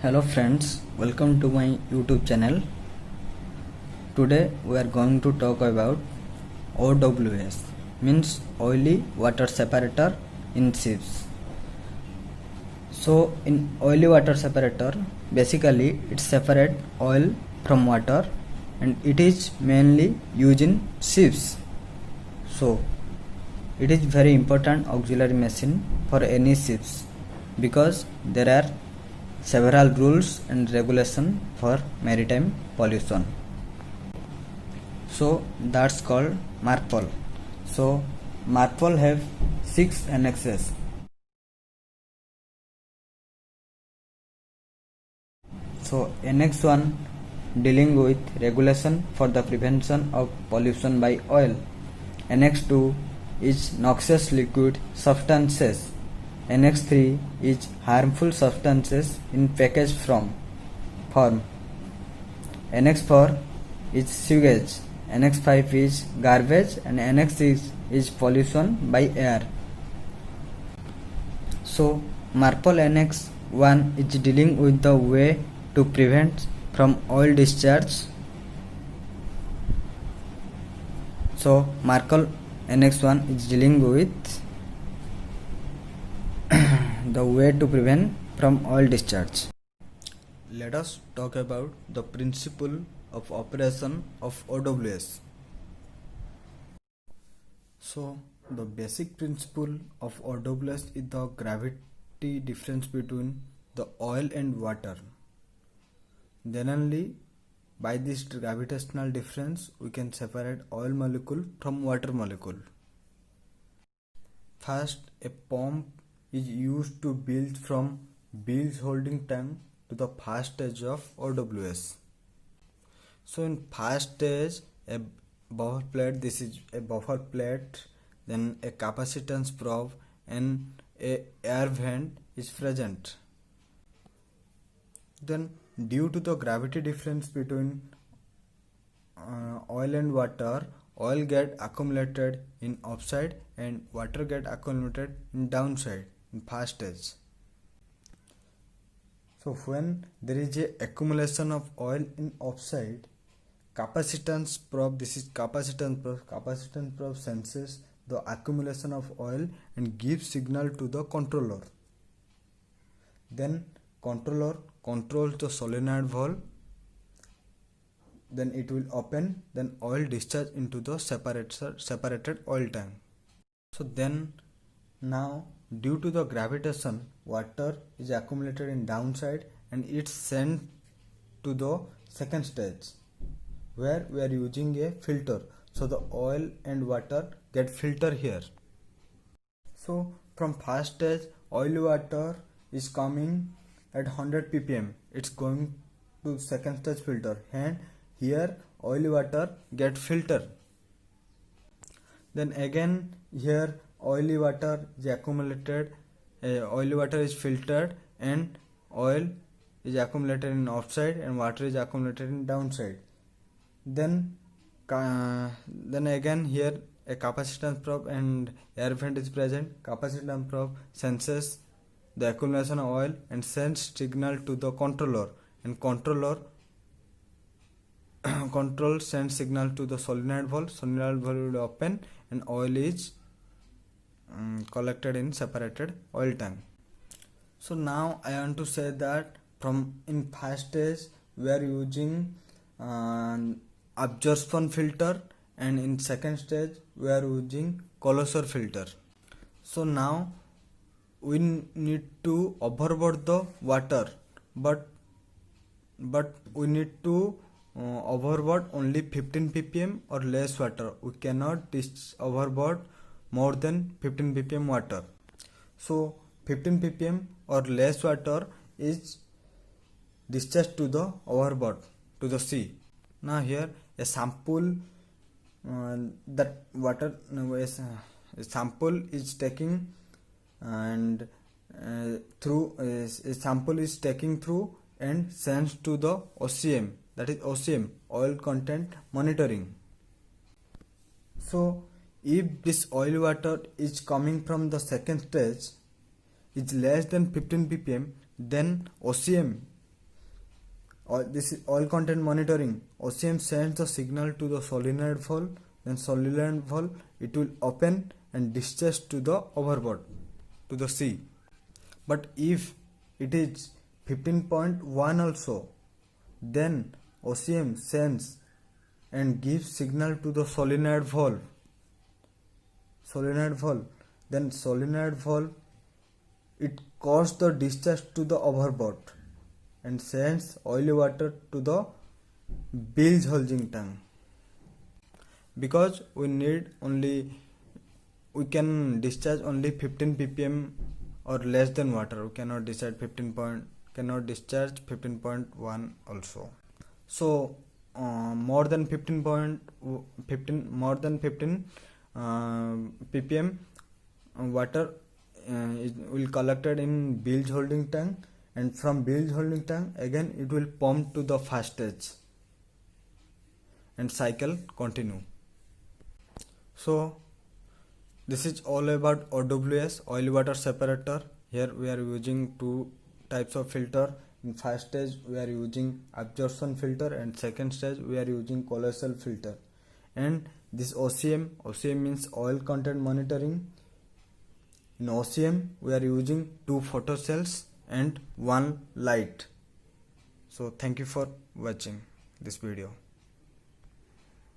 Hello friends, welcome to my YouTube channel. Today we are going to talk about OWS, means oily water separator in ships. So in oily water separator, basically it separates oil from water and it is mainly used in ships. So it is very important auxiliary machine for any ships because there are several rules and regulation for maritime pollution. So that's called MARPOL. So MARPOL have 6 annexes. So Annex 1 dealing with regulation for the prevention of pollution by oil. Annex 2 is noxious liquid substances. Annex 3 is harmful substances in package form. Annex 4 is sewage. Annex 5 is garbage and Annex 6 is pollution by air. So MARPOL Annex 1 is dealing with the way to prevent from oil discharge. So MARPOL Annex 1 is dealing with the way to prevent from oil discharge. Let us talk about the principle of operation of OWS. So the basic principle of OWS is the gravity difference between the oil and water. Then only by this gravitational difference we can separate oil molecule from water molecule. First, a pump is used to build from bilge holding tank to the first stage of OWS. So in first stage, a buffer plate, this is a buffer plate, then a capacitance probe and a air vent is present. Then due to the gravity difference between oil and water, oil get accumulated in upside and water get accumulated in downside in first stage. So when there is a accumulation of oil in upside, capacitance probe, this is capacitance probe senses the accumulation of oil and gives signal to the controller. Then controller controls the solenoid valve, then it will open, then oil discharge into the separated oil tank. So then now due to the gravitation, water is accumulated in downside and it's sent to the second stage where we are using a filter. So the oil and water get filtered here. So from first stage, oily water is coming at 100 ppm. It's going to second stage filter and here oily water get filtered. Then again here oily water is accumulated, oily water is filtered and oil is accumulated in upside and water is accumulated in downside. Then again here a capacitance probe and air vent is present. Capacitance probe senses the accumulation of oil and sends signal to the controller, and controller control sends signal to the solenoid valve. Solenoid valve will open and oil is collected in separated oil tank. So now I want to say that from in first stage we are using absorption filter, and in second stage we are using Colosor filter. So now we need to overboard the water, but we need to overboard only 15 ppm or less water. We cannot overboard more than 15 ppm water. So 15 ppm or less water is discharged to the overboard, to the sea. Now here a sample that water a sample is taking and through a sample is taking through and sends to the OCM, that is OCM, oil content monitoring. So if this oil water is coming from the second stage is less than 15 ppm, then OCM, this is oil content monitoring, OCM sends the signal to the solenoid valve. Then solenoid valve it will open and discharge to the overboard, to the sea. But if it is 15.1 also, then OCM sends and gives signal to the solenoid valve. Then solenoid valve it causes the discharge to the overboard and sends oily water to the bilge holding tank. Because we can discharge only 15 ppm or less than water. We cannot discharge 15.1 also. So more than 15 ppm water will collected in bilge holding tank, and from bilge holding tank again it will pump to the first stage and cycle continue. So this is all about OWS, oil water separator. Here we are using two types of filter. In first stage we are using absorption filter, and second stage we are using Colosor filter. And this OCM means oil content monitoring. In OCM we are using 2 photocells and 1 light. So thank you for watching this video.